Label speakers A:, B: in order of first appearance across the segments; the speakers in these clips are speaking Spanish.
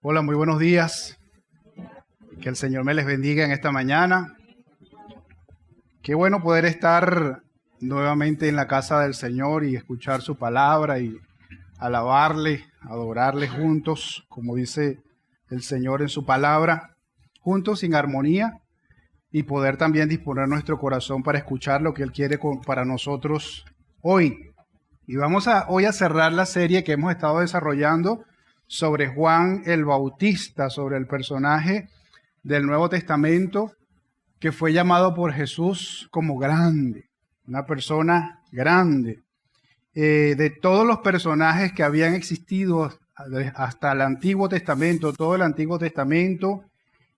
A: Hola, muy buenos días. Que el Señor me les bendiga en esta mañana. Qué bueno poder estar nuevamente en la casa del Señor y escuchar su palabra y alabarle, adorarle juntos, como dice el Señor en su palabra, juntos en armonía y poder también disponer nuestro corazón para escuchar lo que Él quiere para nosotros hoy. Y vamos hoy a cerrar la serie que hemos estado desarrollando sobre Juan el Bautista, sobre el personaje del Nuevo Testamento que fue llamado por Jesús como grande, una persona grande. De todos los personajes que habían existido hasta el Antiguo Testamento, todo el Antiguo Testamento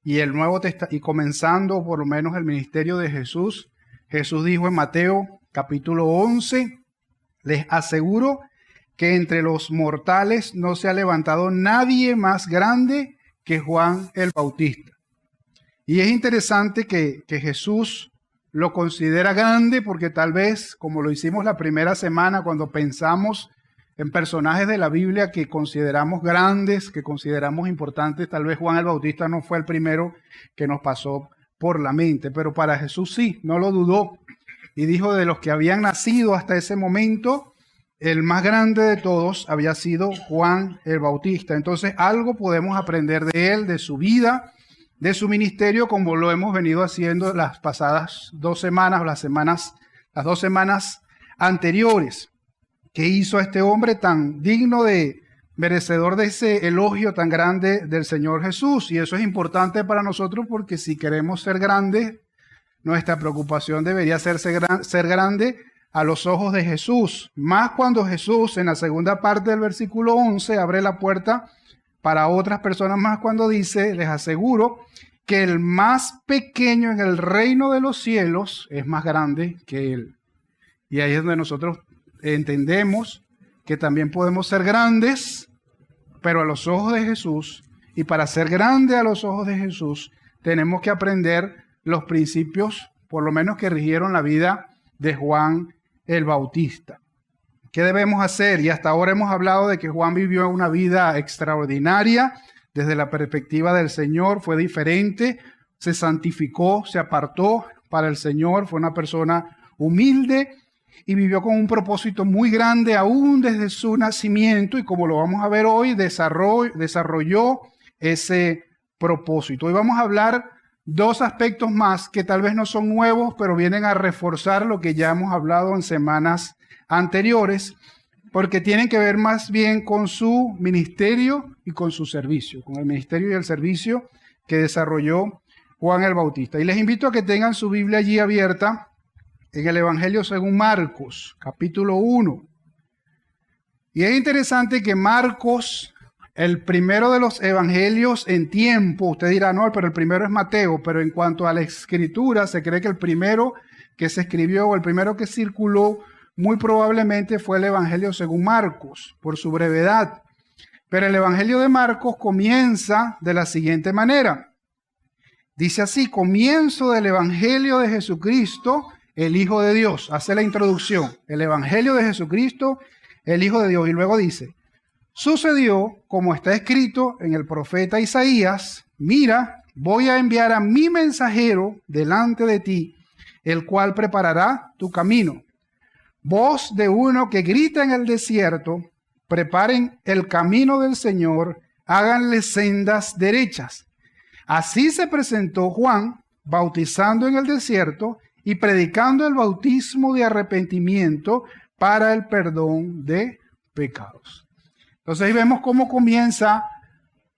A: y el Nuevo Testamento, y comenzando por lo menos el ministerio de Jesús, Jesús dijo en Mateo capítulo 11, les aseguro que entre los mortales no se ha levantado nadie más grande que Juan el Bautista. Y es interesante que Jesús lo considera grande porque tal vez, como lo hicimos la primera semana, cuando pensamos en personajes de la Biblia que consideramos grandes, que consideramos importantes, tal vez Juan el Bautista no fue el primero que nos pasó por la mente, pero para Jesús sí, no lo dudó. Y dijo, de los que habían nacido hasta ese momento, el más grande de todos había sido Juan el Bautista. Entonces algo podemos aprender de él, de su vida, de su ministerio, como lo hemos venido haciendo las pasadas 2 semanas, las 2 semanas anteriores. ¿Qué hizo este hombre tan digno merecedor de ese elogio tan grande del Señor Jesús? Y eso es importante para nosotros porque si queremos ser grandes, nuestra preocupación debería ser grande a los ojos de Jesús, más cuando Jesús en la segunda parte del versículo 11 abre la puerta para otras personas más cuando dice, les aseguro que el más pequeño en el reino de los cielos es más grande que él. Y ahí es donde nosotros entendemos que también podemos ser grandes, pero a los ojos de Jesús, y para ser grande a los ojos de Jesús, tenemos que aprender los principios, por lo menos que rigieron la vida de Juan el Bautista. ¿Qué debemos hacer? Y hasta ahora hemos hablado de que Juan vivió una vida extraordinaria desde la perspectiva del Señor, fue diferente, se santificó, se apartó para el Señor, fue una persona humilde y vivió con un propósito muy grande aún desde su nacimiento y como lo vamos a ver hoy, desarrolló ese propósito. Hoy vamos a hablar 2 aspectos más que tal vez no son nuevos, pero vienen a reforzar lo que ya hemos hablado en semanas anteriores, porque tienen que ver más bien con su ministerio y con su servicio, con el ministerio y el servicio que desarrolló Juan el Bautista. Y les invito a que tengan su Biblia allí abierta en el Evangelio según Marcos, capítulo 1. Y es interesante que Marcos, el primero de los evangelios en tiempo, usted dirá, no, pero el primero es Mateo, pero en cuanto a la escritura, se cree que el primero que se escribió o el primero que circuló muy probablemente fue el Evangelio según Marcos, por su brevedad. Pero el Evangelio de Marcos comienza de la siguiente manera. Dice así, comienzo del Evangelio de Jesucristo, el Hijo de Dios. Hace la introducción, el Evangelio de Jesucristo, el Hijo de Dios. Y luego dice, sucedió como está escrito en el profeta Isaías, mira, voy a enviar a mi mensajero delante de ti, el cual preparará tu camino. Voz de uno que grita en el desierto, preparen el camino del Señor, háganle sendas derechas. Así se presentó Juan, bautizando en el desierto y predicando el bautismo de arrepentimiento para el perdón de pecados. Entonces ahí vemos cómo comienza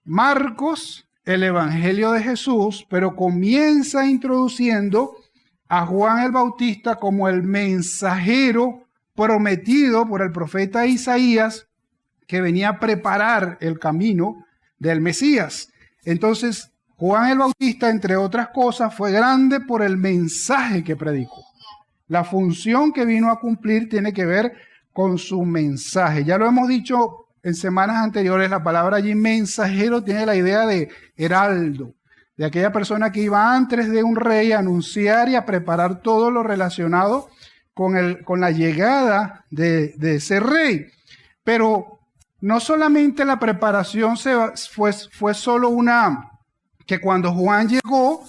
A: Marcos, el Evangelio de Jesús, pero comienza introduciendo a Juan el Bautista como el mensajero prometido por el profeta Isaías que venía a preparar el camino del Mesías. Entonces, Juan el Bautista, entre otras cosas, fue grande por el mensaje que predicó. La función que vino a cumplir tiene que ver con su mensaje. Ya lo hemos dicho en semanas anteriores, la palabra allí mensajero tiene la idea de heraldo, de aquella persona que iba antes de un rey a anunciar y a preparar todo lo relacionado con la llegada de ese rey. Pero no solamente la preparación fue solo que cuando Juan llegó,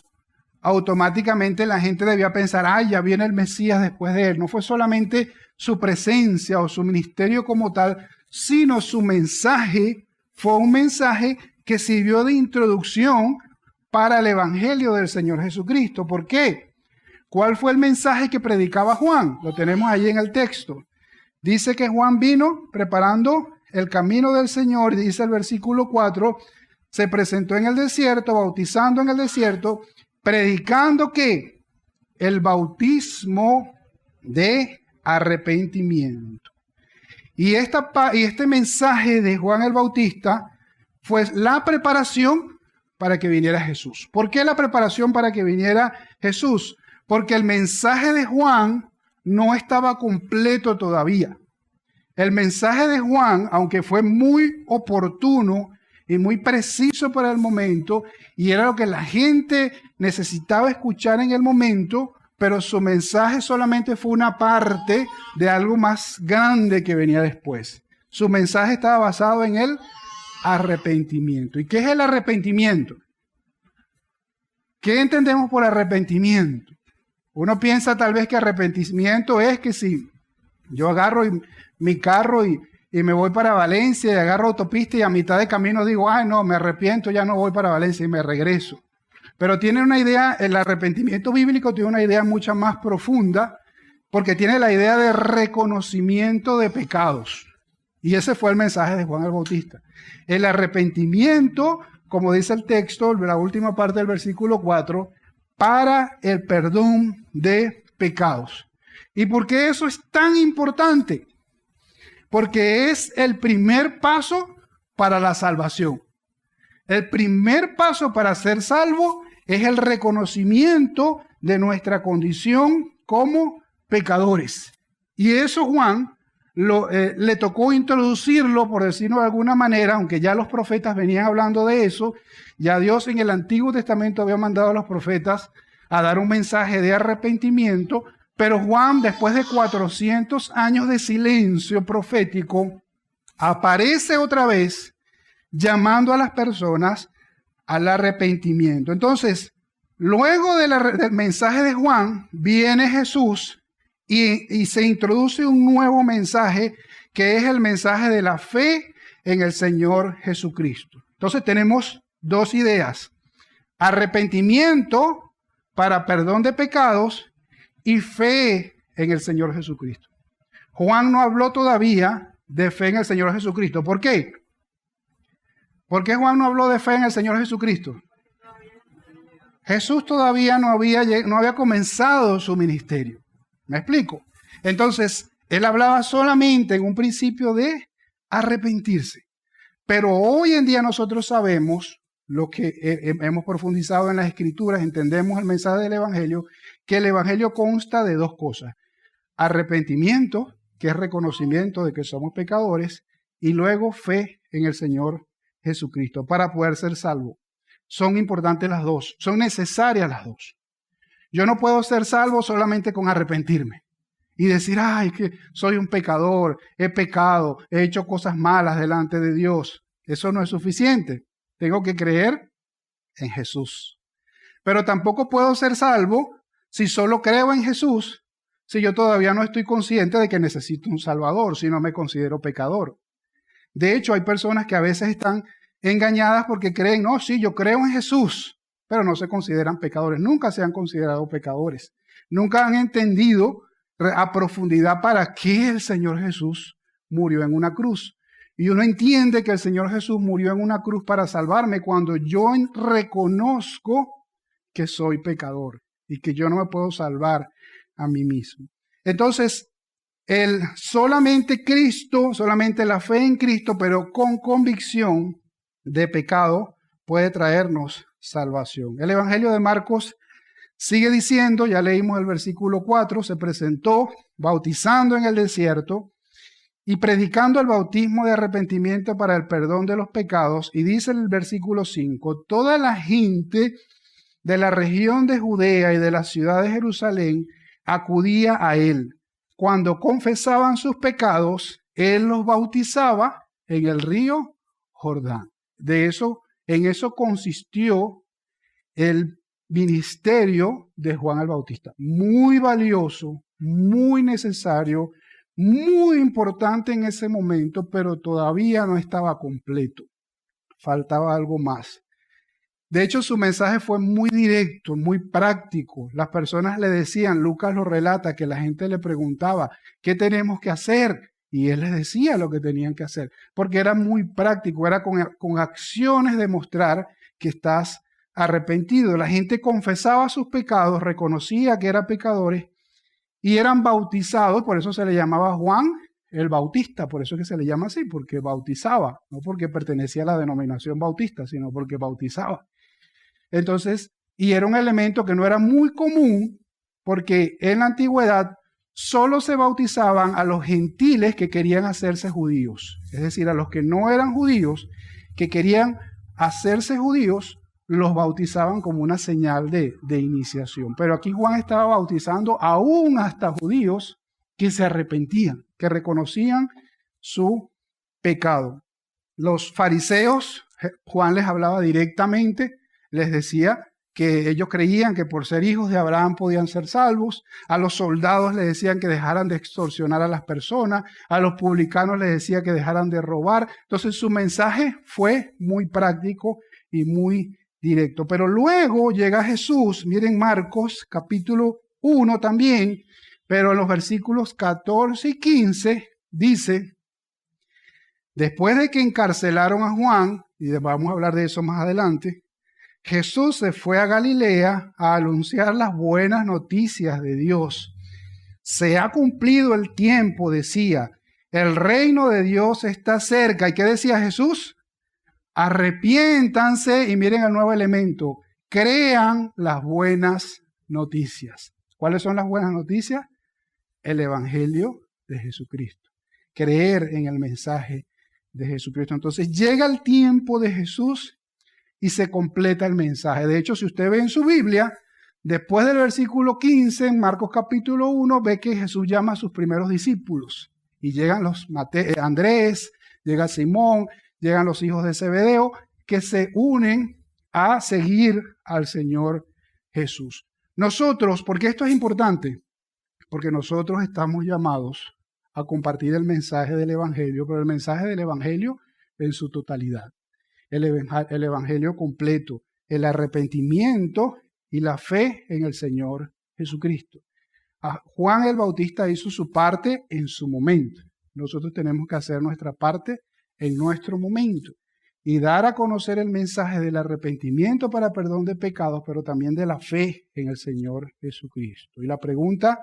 A: automáticamente la gente debía pensar, ay, ya viene el Mesías después de él. No fue solamente su presencia o su ministerio como tal, sino su mensaje fue un mensaje que sirvió de introducción para el Evangelio del Señor Jesucristo. ¿Por qué? ¿Cuál fue el mensaje que predicaba Juan? Lo tenemos ahí en el texto. Dice que Juan vino preparando el camino del Señor, dice el versículo 4, se presentó en el desierto, bautizando en el desierto, predicando que el bautismo de arrepentimiento. Y este mensaje de Juan el Bautista fue la preparación para que viniera Jesús. ¿Por qué la preparación para que viniera Jesús? Porque el mensaje de Juan no estaba completo todavía. El mensaje de Juan, aunque fue muy oportuno y muy preciso para el momento, y era lo que la gente necesitaba escuchar en el momento, pero su mensaje solamente fue una parte de algo más grande que venía después. Su mensaje estaba basado en el arrepentimiento. ¿Y qué es el arrepentimiento? ¿Qué entendemos por arrepentimiento? Uno piensa tal vez que arrepentimiento es que si yo agarro mi carro y me voy para Valencia y agarro autopista y a mitad de camino digo, ay no, me arrepiento, ya no voy para Valencia y me regreso. Pero tiene una idea, el arrepentimiento bíblico tiene una idea mucho más profunda porque tiene la idea de reconocimiento de pecados. Y ese fue el mensaje de Juan el Bautista. El arrepentimiento, como dice el texto, la última parte del versículo 4, para el perdón de pecados. ¿Y por qué eso es tan importante? Porque es el primer paso para la salvación. El primer paso para ser salvo es el reconocimiento de nuestra condición como pecadores. Y eso Juan le tocó introducirlo, por decirlo de alguna manera, aunque ya los profetas venían hablando de eso. Ya Dios en el Antiguo Testamento había mandado a los profetas a dar un mensaje de arrepentimiento, pero Juan, después de 400 años de silencio profético, aparece otra vez llamando a las personas al arrepentimiento. Entonces, luego del mensaje de Juan, viene Jesús y se introduce un nuevo mensaje, que es el mensaje de la fe en el Señor Jesucristo. Entonces tenemos dos ideas: arrepentimiento para perdón de pecados y fe en el Señor Jesucristo. Juan no habló todavía de fe en el Señor Jesucristo. ¿Por qué? ¿Por qué Juan no habló de fe en el Señor Jesucristo? Jesús todavía no había comenzado su ministerio. ¿Me explico? Entonces, él hablaba solamente en un principio de arrepentirse. Pero hoy en día nosotros sabemos, lo que hemos profundizado en las Escrituras, entendemos el mensaje del Evangelio, que el Evangelio consta de dos cosas: arrepentimiento, que es reconocimiento de que somos pecadores, y luego fe en el Señor Jesucristo para poder ser salvo. Son importantes las dos, son necesarias las dos. Yo no puedo ser salvo solamente con arrepentirme y decir, ay, que soy un pecador, he pecado, he hecho cosas malas delante de Dios. Eso no es suficiente. Tengo que creer en Jesús. Pero tampoco puedo ser salvo si solo creo en Jesús, si yo todavía no estoy consciente de que necesito un Salvador, si no me considero pecador. De hecho, hay personas que a veces están engañadas porque creen, no, sí, yo creo en Jesús, pero no se consideran pecadores. Nunca se han considerado pecadores. Nunca han entendido a profundidad para qué el Señor Jesús murió en una cruz. Y uno entiende que el Señor Jesús murió en una cruz para salvarme cuando yo reconozco que soy pecador y que yo no me puedo salvar a mí mismo. Entonces, solamente Cristo, solamente la fe en Cristo, pero con convicción de pecado, puede traernos salvación. El Evangelio de Marcos sigue diciendo, ya leímos el versículo 4, se presentó bautizando en el desierto y predicando el bautismo de arrepentimiento para el perdón de los pecados. Y dice el versículo 5, toda la gente de la región de Judea y de la ciudad de Jerusalén acudía a él. Cuando confesaban sus pecados, él los bautizaba en el río Jordán. En eso consistió el ministerio de Juan el Bautista. Muy valioso, muy necesario, muy importante en ese momento, pero todavía no estaba completo. Faltaba algo más. De hecho, su mensaje fue muy directo, muy práctico. Las personas le decían, Lucas lo relata, que la gente le preguntaba, ¿qué tenemos que hacer? Y él les decía lo que tenían que hacer, porque era muy práctico, era con acciones demostrar que estás arrepentido. La gente confesaba sus pecados, reconocía que eran pecadores y eran bautizados, por eso se le llamaba Juan el Bautista, por eso es que se le llama así, porque bautizaba, no porque pertenecía a la denominación bautista, sino porque bautizaba. Entonces, y era un elemento que no era muy común, porque en la antigüedad solo se bautizaban a los gentiles que querían hacerse judíos, es decir, a los que no eran judíos, que querían hacerse judíos, los bautizaban como una señal de iniciación. Pero aquí Juan estaba bautizando aún hasta judíos que se arrepentían, que reconocían su pecado. Los fariseos, Juan les hablaba directamente, les decía que ellos creían que por ser hijos de Abraham podían ser salvos. A los soldados les decían que dejaran de extorsionar a las personas. A los publicanos les decía que dejaran de robar. Entonces su mensaje fue muy práctico y muy directo. Pero luego llega Jesús, miren Marcos capítulo 1 también, pero en los versículos 14 y 15 dice, después de que encarcelaron a Juan, y vamos a hablar de eso más adelante, Jesús se fue a Galilea a anunciar las buenas noticias de Dios. Se ha cumplido el tiempo, decía, el reino de Dios está cerca. ¿Y qué decía Jesús? Arrepiéntanse y miren el nuevo elemento, crean las buenas noticias. ¿Cuáles son las buenas noticias? El Evangelio de Jesucristo. Creer en el mensaje de Jesucristo. Entonces llega el tiempo de Jesús y se completa el mensaje. De hecho, si usted ve en su Biblia, después del versículo 15, en Marcos capítulo 1, ve que Jesús llama a sus primeros discípulos. Y llegan los Andrés, llega Simón, llegan los hijos de Zebedeo, que se unen a seguir al Señor Jesús. Nosotros, porque esto es importante, porque nosotros estamos llamados a compartir el mensaje del Evangelio, pero el mensaje del Evangelio en su totalidad. El Evangelio completo, el arrepentimiento y la fe en el Señor Jesucristo. Juan el Bautista hizo su parte en su momento. Nosotros tenemos que hacer nuestra parte en nuestro momento y dar a conocer el mensaje del arrepentimiento para perdón de pecados, pero también de la fe en el Señor Jesucristo. Y la pregunta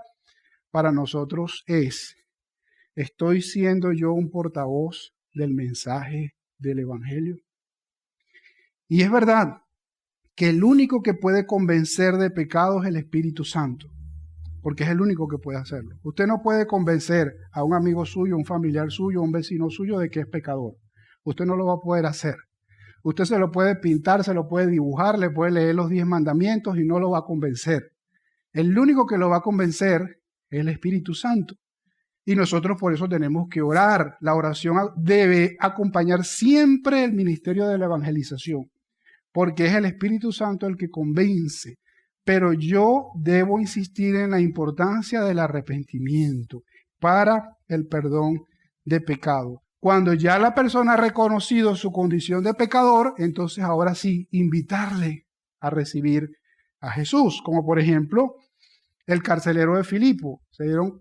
A: para nosotros es, ¿estoy siendo yo un portavoz del mensaje del Evangelio? Y es verdad que el único que puede convencer de pecado es el Espíritu Santo, porque es el único que puede hacerlo. Usted no puede convencer a un amigo suyo, un familiar suyo, un vecino suyo de que es pecador. Usted no lo va a poder hacer. Usted se lo puede pintar, se lo puede dibujar, le puede leer los 10 mandamientos y no lo va a convencer. El único que lo va a convencer es el Espíritu Santo. Y nosotros por eso tenemos que orar. La oración debe acompañar siempre el ministerio de la evangelización, porque es el Espíritu Santo el que convence. Pero yo debo insistir en la importancia del arrepentimiento para el perdón de pecado. Cuando ya la persona ha reconocido su condición de pecador, entonces ahora sí, invitarle a recibir a Jesús. Como por ejemplo, el carcelero de Filipo.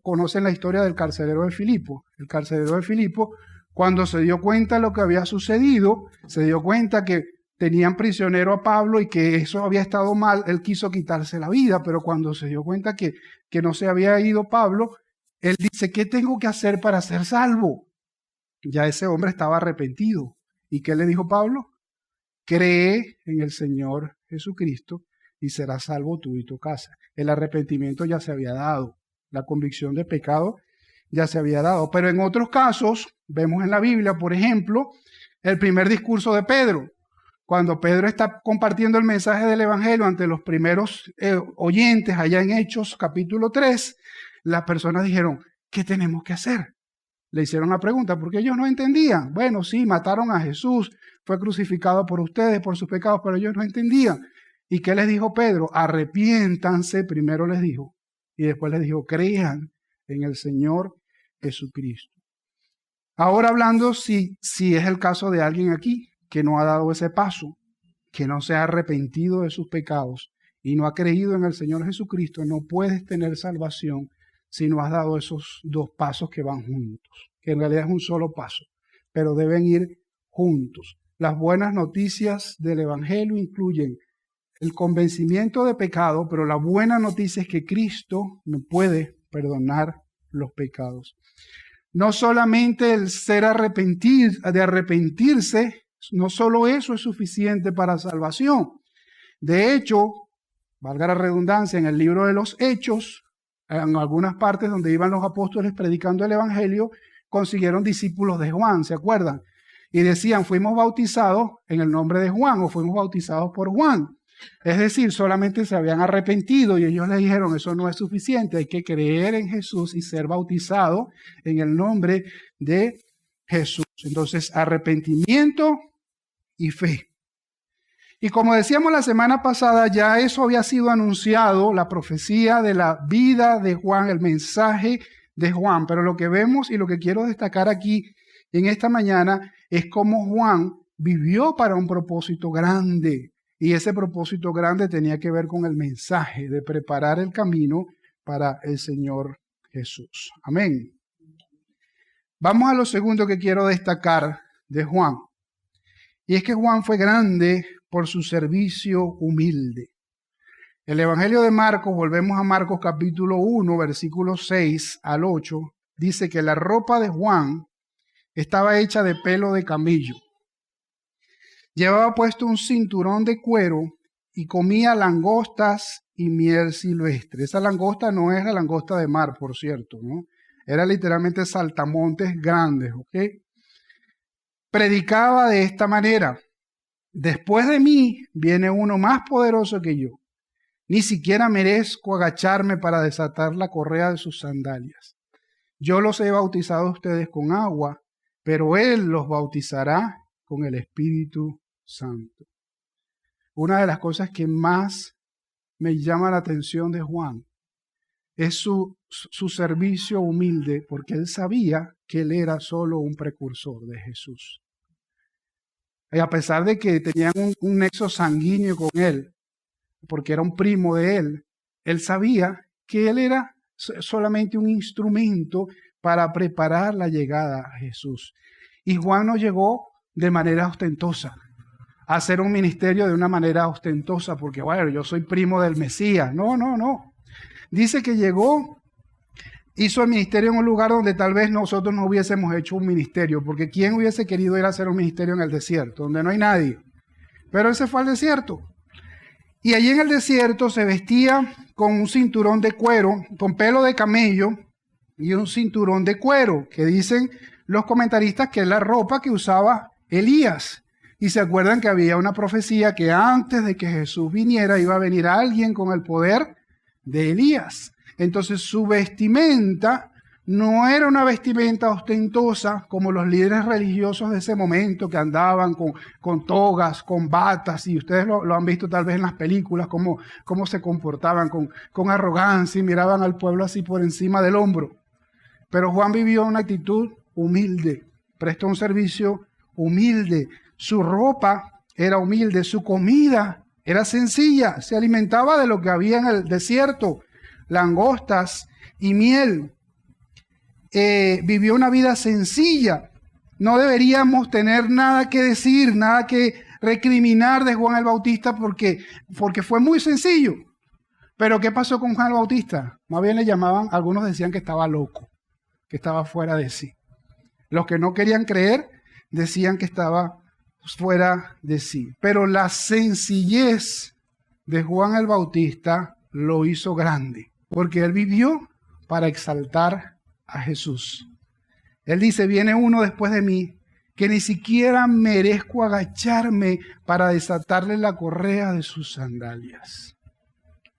A: Conocen la historia del carcelero de Filipo. El carcelero de Filipo, cuando se dio cuenta de lo que había sucedido, se dio cuenta que tenían prisionero a Pablo y que eso había estado mal, él quiso quitarse la vida, pero cuando se dio cuenta que no se había ido Pablo, él dice, ¿qué tengo que hacer para ser salvo? Ya ese hombre estaba arrepentido. ¿Y qué le dijo Pablo? Cree en el Señor Jesucristo y serás salvo tú y tu casa. El arrepentimiento ya se había dado, la convicción de pecado ya se había dado. Pero en otros casos, vemos en la Biblia, por ejemplo, el primer discurso de Pedro. Cuando Pedro está compartiendo el mensaje del Evangelio ante los primeros oyentes allá en Hechos capítulo 3, las personas dijeron, ¿qué tenemos que hacer? le hicieron la pregunta, porque ellos no entendían. Bueno, sí, mataron a Jesús, fue crucificado por ustedes, por sus pecados, pero ellos no entendían. ¿Y qué les dijo Pedro? Arrepiéntanse, primero les dijo, y después les dijo, crean en el Señor Jesucristo. Ahora hablando si es el caso de alguien aquí que no ha dado ese paso, que no se ha arrepentido de sus pecados y no ha creído en el Señor Jesucristo, no puedes tener salvación si no has dado esos dos pasos que van juntos, que en realidad es un solo paso, pero deben ir juntos. Las buenas noticias del Evangelio incluyen el convencimiento de pecado, pero la buena noticia es que Cristo me puede perdonar los pecados. No solamente el ser de arrepentirse, no solo eso es suficiente para salvación. De hecho, valga la redundancia, en el libro de los Hechos, en algunas partes donde iban los apóstoles predicando el Evangelio, consiguieron discípulos de Juan, ¿se acuerdan? Y decían, fuimos bautizados en el nombre de Juan o fuimos bautizados por Juan. Es decir, solamente se habían arrepentido y ellos le dijeron, eso no es suficiente, hay que creer en Jesús y ser bautizado en el nombre de Jesús. Entonces, arrepentimiento y fe. Y como decíamos la semana pasada, ya eso había sido anunciado, la profecía de la vida de Juan, el mensaje de Juan. Pero lo que vemos y lo que quiero destacar aquí en esta mañana es cómo Juan vivió para un propósito grande. Y ese propósito grande tenía que ver con el mensaje de preparar el camino para el Señor Jesús. Amén. Vamos a lo segundo que quiero destacar de Juan. Y es que Juan fue grande por su servicio humilde. El Evangelio de Marcos, volvemos a Marcos capítulo 1, versículos 6 al 8, dice que la ropa de Juan estaba hecha de pelo de camello. Llevaba puesto un cinturón de cuero y comía langostas y miel silvestre. Esa langosta no es la langosta de mar, por cierto, ¿no? Era literalmente saltamontes grandes, ¿ok? Predicaba de esta manera: después de mí viene uno más poderoso que yo. Ni siquiera merezco agacharme para desatar la correa de sus sandalias. Yo los he bautizado a ustedes con agua, pero Él los bautizará con el Espíritu Santo. Una de las cosas que más me llama la atención de Juan es su servicio humilde, porque él sabía que él era solo un precursor de Jesús. Y a pesar de que tenían un nexo sanguíneo con él, porque era un primo de él, él sabía que él era solamente un instrumento para preparar la llegada a Jesús. Y Juan no llegó de manera ostentosa, a hacer un ministerio de una manera ostentosa, porque bueno, yo soy primo del Mesías. No. Dice que llegó, hizo el ministerio en un lugar donde tal vez nosotros no hubiésemos hecho un ministerio, porque ¿quién hubiese querido ir a hacer un ministerio en el desierto, donde no hay nadie? Pero él se fue al desierto. Y allí en el desierto se vestía con un cinturón de cuero, con pelo de camello y un cinturón de cuero, que dicen los comentaristas que es la ropa que usaba Elías. Y se acuerdan que había una profecía que antes de que Jesús viniera iba a venir alguien con el poder de Elías. Entonces su vestimenta no era una vestimenta ostentosa como los líderes religiosos de ese momento, que andaban con togas, con batas, y ustedes lo han visto tal vez en las películas, cómo se comportaban con arrogancia y miraban al pueblo así por encima del hombro. Pero Juan vivió una actitud humilde, prestó un servicio humilde. Su ropa era humilde, su comida era sencilla, se alimentaba de lo que había en el desierto, langostas y miel. Vivió una vida sencilla. No deberíamos tener nada que decir, nada que recriminar de Juan el Bautista porque fue muy sencillo. Pero ¿qué pasó con Juan el Bautista? Más bien le llamaban, algunos decían que estaba loco, que estaba fuera de sí. Los que no querían creer decían que estaba fuera de sí. Pero la sencillez de Juan el Bautista lo hizo grande, porque él vivió para exaltar a Jesús. Él dice, viene uno después de mí que ni siquiera merezco agacharme para desatarle la correa de sus sandalias.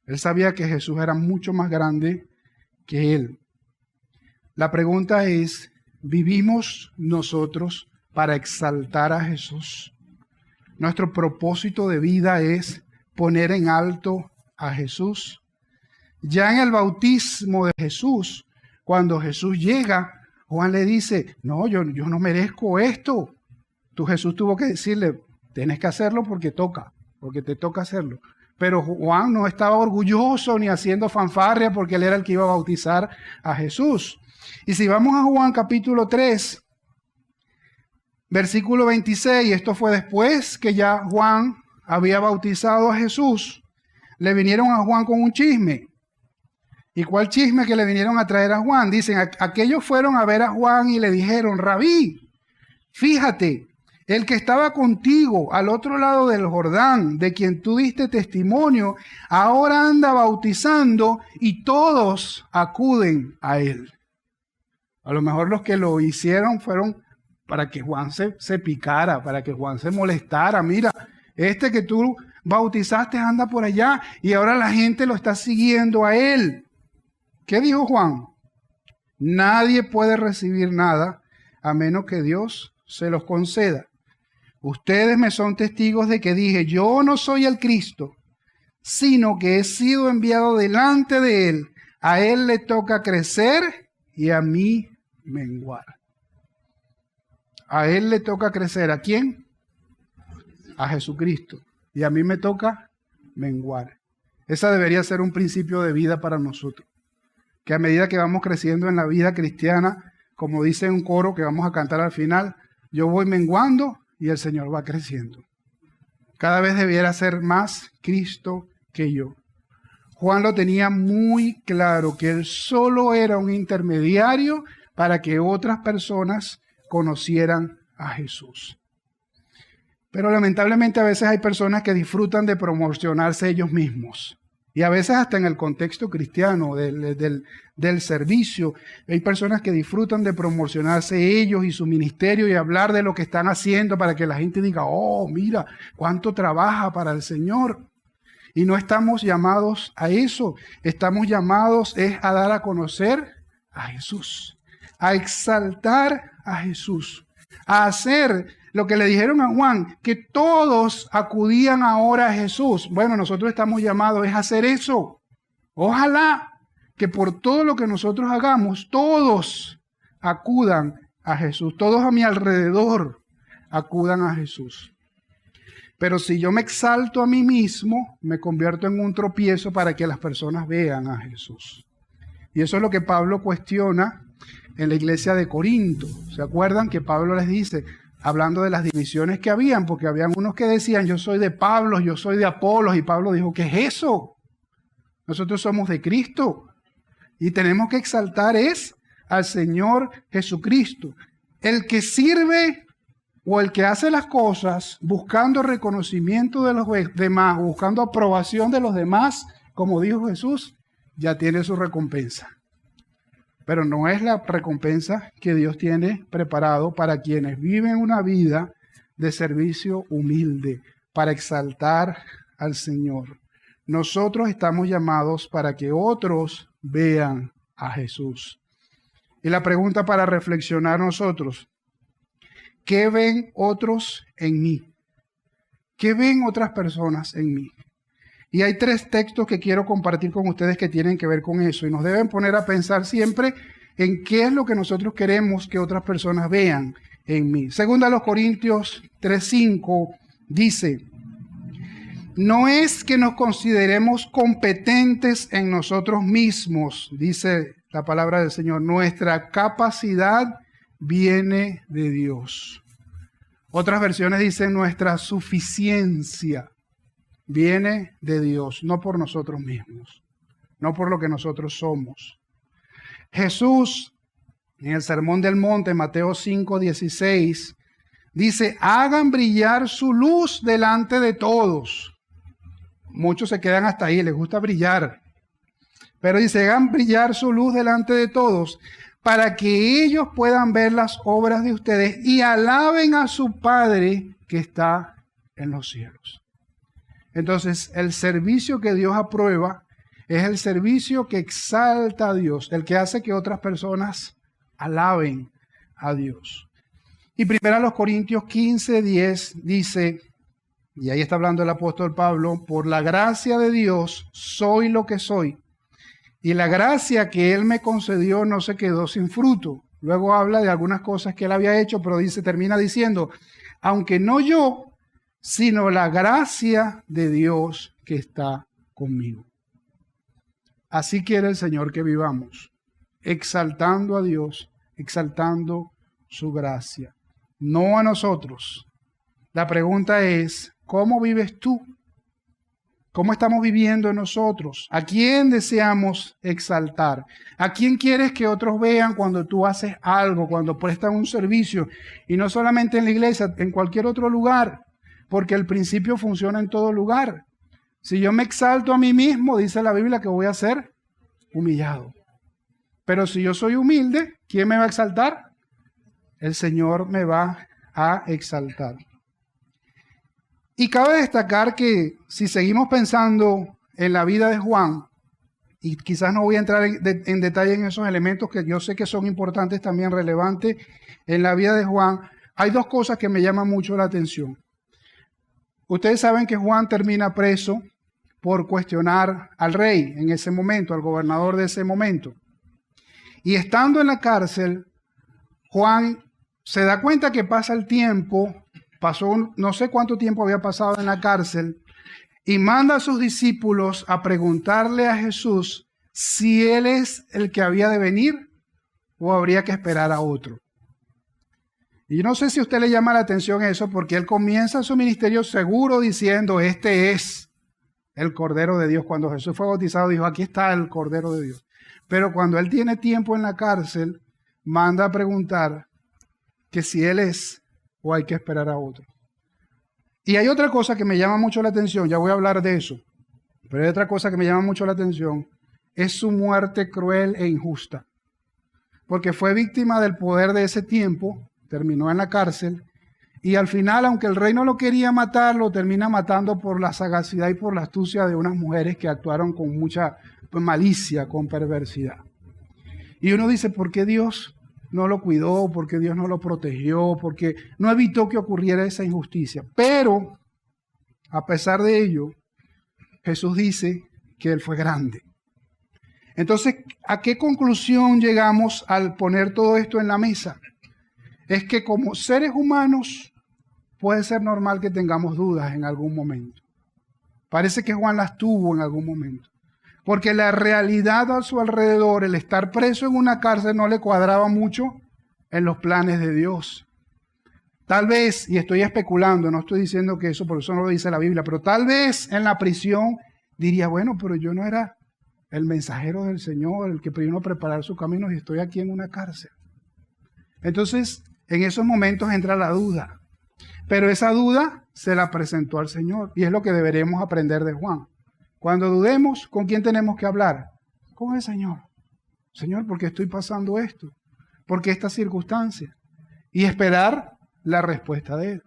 A: Él sabía que Jesús era mucho más grande que él. La pregunta es, vivimos nosotros para exaltar a Jesús. Nuestro propósito de vida es poner en alto a Jesús. Ya en el bautismo de Jesús, cuando Jesús llega, Juan le dice, no, yo no merezco esto. Jesús tuvo que decirle, tienes que hacerlo porque te toca hacerlo. Pero Juan no estaba orgulloso ni haciendo fanfarria porque él era el que iba a bautizar a Jesús. Y si vamos a Juan capítulo 3, versículo 26, esto fue después que ya Juan había bautizado a Jesús, le vinieron a Juan con un chisme. ¿Y cuál chisme que le vinieron a traer a Juan? Dicen, aquellos fueron a ver a Juan y le dijeron, Rabí, fíjate, el que estaba contigo al otro lado del Jordán, de quien tú diste testimonio, ahora anda bautizando y todos acuden a él. A lo mejor los que lo hicieron fueron para que Juan se picara, para que Juan se molestara. Mira, este que tú bautizaste anda por allá y ahora la gente lo está siguiendo a él. ¿Qué dijo Juan? Nadie puede recibir nada a menos que Dios se los conceda. Ustedes me son testigos de que dije, yo no soy el Cristo, sino que he sido enviado delante de él. A él le toca crecer y a mí menguar. A él le toca crecer. ¿A quién? A Jesucristo. Y a mí me toca menguar. Esa debería ser un principio de vida para nosotros. Que a medida que vamos creciendo en la vida cristiana, como dice un coro que vamos a cantar al final, yo voy menguando y el Señor va creciendo. Cada vez debiera ser más Cristo que yo. Juan lo tenía muy claro, que él solo era un intermediario para que otras personas conocieran a Jesús. Pero lamentablemente a veces hay personas que disfrutan de promocionarse ellos mismos. Y a veces hasta en el contexto cristiano del servicio, hay personas que disfrutan de promocionarse ellos y su ministerio y hablar de lo que están haciendo para que la gente diga, oh, mira, cuánto trabaja para el Señor. Y no estamos llamados a eso, estamos llamados a dar a conocer a Jesús, a exaltar a Jesús, a hacer lo que le dijeron a Juan, que todos acudían ahora a Jesús. Bueno, nosotros estamos llamados a hacer eso. Ojalá que por todo lo que nosotros hagamos, todos acudan a Jesús. Todos a mi alrededor acudan a Jesús. Pero si yo me exalto a mí mismo, me convierto en un tropiezo para que las personas vean a Jesús. Y eso es lo que Pablo cuestiona en la iglesia de Corinto. ¿Se acuerdan que Pablo les dice, hablando de las divisiones que habían, porque habían unos que decían, yo soy de Pablo, yo soy de Apolos, y Pablo dijo, ¿qué es eso? Nosotros somos de Cristo, y tenemos que exaltar al Señor Jesucristo. El que sirve o el que hace las cosas buscando reconocimiento de los demás, buscando aprobación de los demás, como dijo Jesús, ya tiene su recompensa. Pero no es la recompensa que Dios tiene preparado para quienes viven una vida de servicio humilde, para exaltar al Señor. Nosotros estamos llamados para que otros vean a Jesús. Y la pregunta para reflexionar nosotros, ¿qué ven otros en mí? ¿Qué ven otras personas en mí? Y hay 3 textos que quiero compartir con ustedes que tienen que ver con eso y nos deben poner a pensar siempre en qué es lo que nosotros queremos que otras personas vean en mí. Segunda a los Corintios 3:5 dice, no es que nos consideremos competentes en nosotros mismos, dice la palabra del Señor, nuestra capacidad viene de Dios. Otras versiones dicen nuestra suficiencia viene de Dios, no por nosotros mismos, no por lo que nosotros somos. Jesús, en el Sermón del Monte, Mateo 5:16, dice, hagan brillar su luz delante de todos. Muchos se quedan hasta ahí, les gusta brillar. Pero dice, hagan brillar su luz delante de todos, para que ellos puedan ver las obras de ustedes y alaben a su Padre que está en los cielos. Entonces, el servicio que Dios aprueba es el servicio que exalta a Dios, el que hace que otras personas alaben a Dios. Y 1 Corintios 15:10 dice, y ahí está hablando el apóstol Pablo, por la gracia de Dios soy lo que soy. Y la gracia que Él me concedió no se quedó sin fruto. Luego habla de algunas cosas que Él había hecho, pero termina diciendo, aunque no yo, sino la gracia de Dios que está conmigo. Así quiere el Señor que vivamos, exaltando a Dios, exaltando su gracia, no a nosotros. La pregunta es, ¿cómo vives tú? ¿Cómo estamos viviendo nosotros? ¿A quién deseamos exaltar? ¿A quién quieres que otros vean cuando tú haces algo, cuando prestas un servicio? Y no solamente en la iglesia, en cualquier otro lugar, porque el principio funciona en todo lugar. Si yo me exalto a mí mismo, dice la Biblia que voy a ser humillado. Pero si yo soy humilde, ¿quién me va a exaltar? El Señor me va a exaltar. Y cabe destacar que si seguimos pensando en la vida de Juan, y quizás no voy a entrar en detalle en esos elementos que yo sé que son importantes, también relevantes en la vida de Juan, hay dos cosas que me llaman mucho la atención. Ustedes saben que Juan termina preso por cuestionar al rey en ese momento, al gobernador de ese momento. Y estando en la cárcel, Juan se da cuenta que pasa el tiempo, no sé cuánto tiempo había pasado en la cárcel, y manda a sus discípulos a preguntarle a Jesús si Él es el que había de venir o habría que esperar a otro. Y yo no sé si a usted le llama la atención eso, porque Él comienza su ministerio seguro diciendo, este es el Cordero de Dios. Cuando Jesús fue bautizado dijo, aquí está el Cordero de Dios. Pero cuando Él tiene tiempo en la cárcel, manda a preguntar que si Él es o hay que esperar a otro. Y hay otra cosa que me llama mucho la atención, ya voy a hablar de eso, pero hay otra cosa que me llama mucho la atención, es su muerte cruel e injusta. Porque fue víctima del poder de ese tiempo, terminó en la cárcel, y al final, aunque el rey no lo quería matar, lo termina matando por la sagacidad y por la astucia de unas mujeres que actuaron con mucha malicia, con perversidad. Y uno dice, ¿por qué Dios no lo cuidó? ¿Por qué Dios no lo protegió? ¿Por qué no evitó que ocurriera esa injusticia? Pero, a pesar de ello, Jesús dice que Él fue grande. Entonces, ¿a qué conclusión llegamos al poner todo esto en la mesa? Es que como seres humanos puede ser normal que tengamos dudas en algún momento. Parece que Juan las tuvo en algún momento. Porque la realidad a su alrededor, el estar preso en una cárcel, no le cuadraba mucho en los planes de Dios. Tal vez, y estoy especulando, no estoy diciendo que eso, por eso no lo dice la Biblia, pero tal vez en la prisión diría, bueno, pero yo no era el mensajero del Señor, el que vino a preparar su camino y estoy aquí en una cárcel. Entonces, en esos momentos entra la duda. Pero esa duda se la presentó al Señor y es lo que deberemos aprender de Juan. Cuando dudemos, ¿con quién tenemos que hablar? Con el Señor. Señor, ¿por qué estoy pasando esto? ¿Por qué esta circunstancia? Y esperar la respuesta de Él.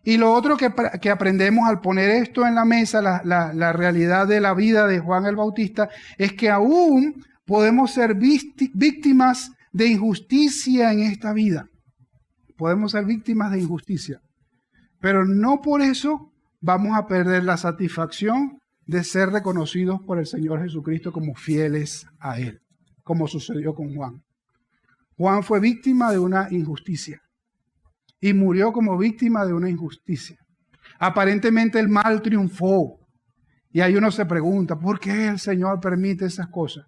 A: Y lo otro que aprendemos al poner esto en la mesa, la realidad de la vida de Juan el Bautista, es que aún podemos ser víctimas de injusticia en esta vida. Podemos ser víctimas de injusticia. Pero no por eso vamos a perder la satisfacción de ser reconocidos por el Señor Jesucristo como fieles a Él, como sucedió con Juan. Juan fue víctima de una injusticia y murió como víctima de una injusticia. Aparentemente el mal triunfó y ahí uno se pregunta, ¿por qué el Señor permite esas cosas?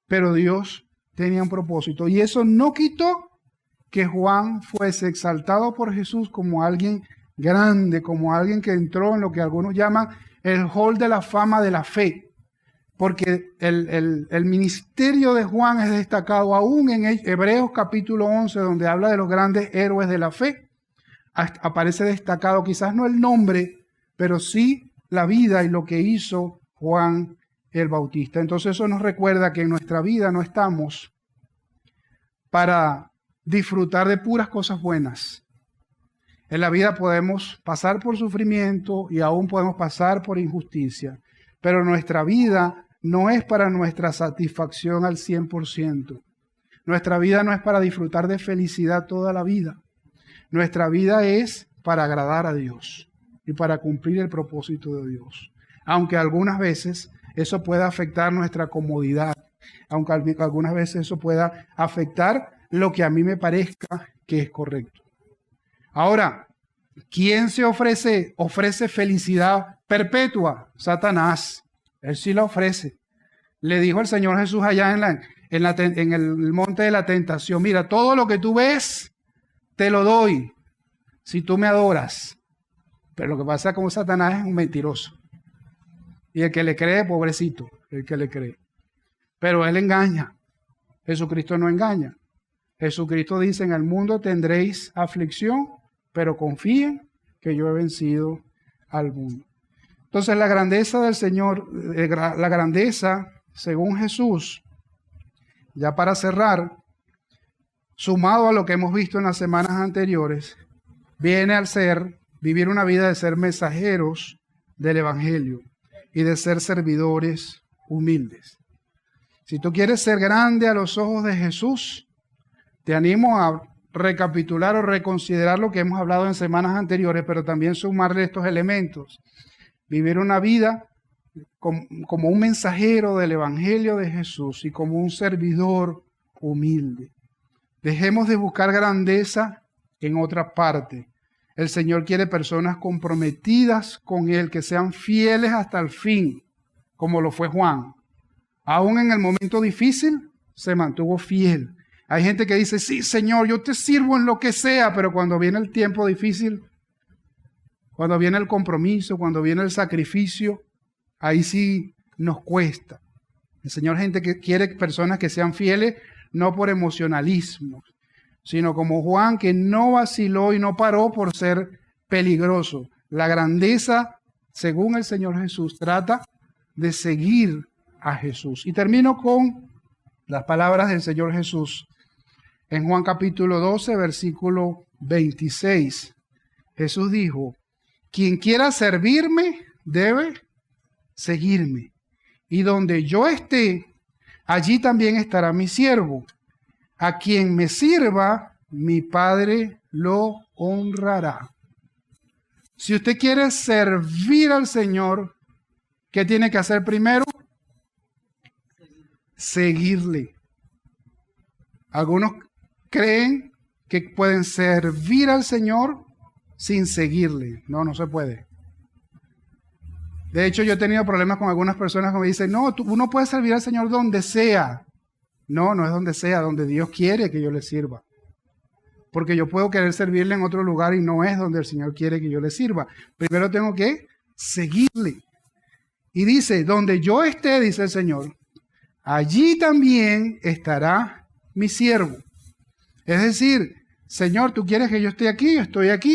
A: Pero Dios tenía un propósito y eso no quitó que Juan fuese exaltado por Jesús como alguien grande, como alguien que entró en lo que algunos llaman el hall de la fama de la fe, porque el ministerio de Juan es destacado aún en Hebreos capítulo 11, donde habla de los grandes héroes de la fe. Aparece destacado quizás no el nombre, pero sí la vida y lo que hizo Juan el Bautista. Entonces eso nos recuerda que en nuestra vida no estamos para disfrutar de puras cosas buenas. En la vida podemos pasar por sufrimiento y aún podemos pasar por injusticia, pero nuestra vida no es para nuestra satisfacción al 100%. Nuestra vida no es para disfrutar de felicidad toda la vida. Nuestra vida es para agradar a Dios y para cumplir el propósito de Dios. Aunque algunas veces eso pueda afectar nuestra comodidad, aunque algunas veces eso pueda afectar lo que a mí me parezca que es correcto. Ahora, ¿quién se ofrece felicidad perpetua? Satanás. Él sí la ofrece. Le dijo el Señor Jesús allá en el monte de la tentación: mira, todo lo que tú ves, te lo doy si tú me adoras. Pero lo que pasa es que como Satanás es un mentiroso. Y el que le cree, pobrecito, el que le cree. Pero él engaña. Jesucristo no engaña. Jesucristo dice: en el mundo tendréis aflicción, pero confíen que yo he vencido al mundo. Entonces la grandeza del Señor, la grandeza según Jesús, ya para cerrar, sumado a lo que hemos visto en las semanas anteriores, viene al ser vivir una vida de ser mensajeros del Evangelio y de ser servidores humildes. Si tú quieres ser grande a los ojos de Jesús, te animo a recapitular o reconsiderar lo que hemos hablado en semanas anteriores, pero también sumarle estos elementos. Vivir una vida como un mensajero del Evangelio de Jesús y como un servidor humilde. Dejemos de buscar grandeza en otra parte. El Señor quiere personas comprometidas con Él, que sean fieles hasta el fin, como lo fue Juan. Aún en el momento difícil, se mantuvo fiel. Hay gente que dice: sí, Señor, yo te sirvo en lo que sea, pero cuando viene el tiempo difícil, cuando viene el compromiso, cuando viene el sacrificio, ahí sí nos cuesta. El Señor quiere personas que sean fieles, no por emocionalismo, sino como Juan, que no vaciló y no paró por ser peligroso. La grandeza, según el Señor Jesús, trata de seguir a Jesús. Y termino con las palabras del Señor Jesús en Juan capítulo 12, versículo 26. Jesús dijo: quien quiera servirme debe seguirme, y donde yo esté, allí también estará mi siervo. A quien me sirva, mi Padre lo honrará. Si usted quiere servir al Señor, ¿qué tiene que hacer primero? Seguirle. Algunos creen que pueden servir al Señor sin seguirle. No, no se puede. De hecho, yo he tenido problemas con algunas personas que me dicen: no, uno puede servir al Señor donde sea. No, no es donde sea, donde Dios quiere que yo le sirva. Porque yo puedo querer servirle en otro lugar y no es donde el Señor quiere que yo le sirva. Primero tengo que seguirle. Y dice: donde yo esté, dice el Señor, allí también estará mi siervo. Es decir, Señor, tú quieres que yo esté aquí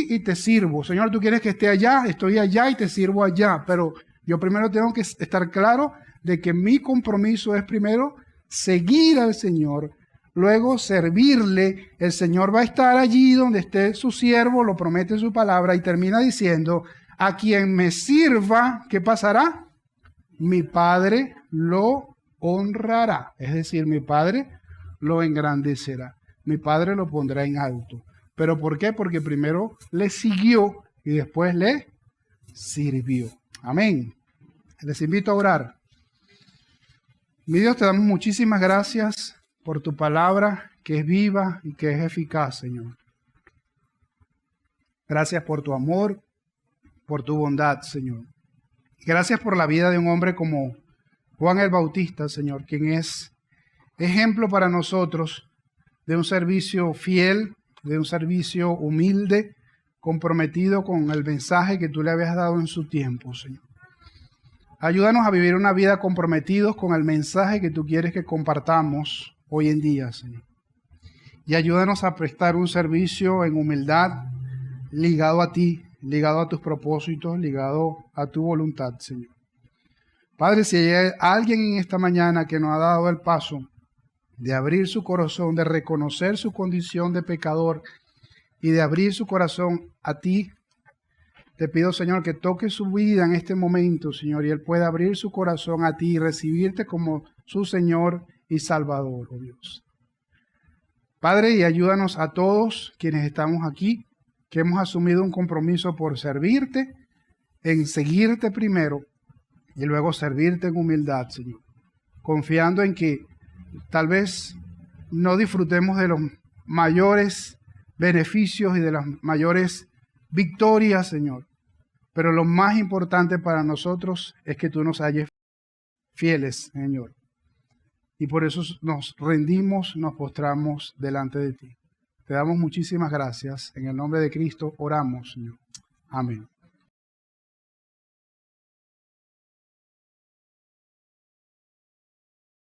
A: y te sirvo. Señor, tú quieres que esté allá, estoy allá y te sirvo allá. Pero yo primero tengo que estar claro de que mi compromiso es primero seguir al Señor, luego servirle. El Señor va a estar allí donde esté su siervo, lo promete en su palabra, y termina diciendo: a quien me sirva, ¿qué pasará? Mi Padre lo honrará. Es decir, mi Padre lo engrandecerá. Mi Padre lo pondrá en alto. ¿Pero por qué? Porque primero le siguió y después le sirvió. Amén. Les invito a orar. Mi Dios, te damos muchísimas gracias por tu palabra, que es viva y que es eficaz, Señor. Gracias por tu amor, por tu bondad, Señor. Gracias por la vida de un hombre como Juan el Bautista, Señor, quien es ejemplo para nosotros de un servicio fiel, de un servicio humilde, comprometido con el mensaje que tú le habías dado en su tiempo, Señor. Ayúdanos a vivir una vida comprometidos con el mensaje que tú quieres que compartamos hoy en día, Señor. Y ayúdanos a prestar un servicio en humildad, ligado a ti, ligado a tus propósitos, ligado a tu voluntad, Señor. Padre, si hay alguien en esta mañana que nos ha dado el paso de abrir su corazón, de reconocer su condición de pecador y de abrir su corazón a ti, te pido, Señor, que toques su vida en este momento, Señor, y él pueda abrir su corazón a ti y recibirte como su Señor y Salvador, oh Dios. Padre, y ayúdanos a todos quienes estamos aquí, que hemos asumido un compromiso por servirte, en seguirte primero y luego servirte en humildad, Señor. Confiando en que tal vez no disfrutemos de los mayores beneficios y de las mayores victorias, Señor. Pero lo más importante para nosotros es que tú nos halles fieles, Señor. Y por eso nos rendimos, nos postramos delante de ti. Te damos muchísimas gracias. En el nombre de Cristo oramos, Señor. Amén.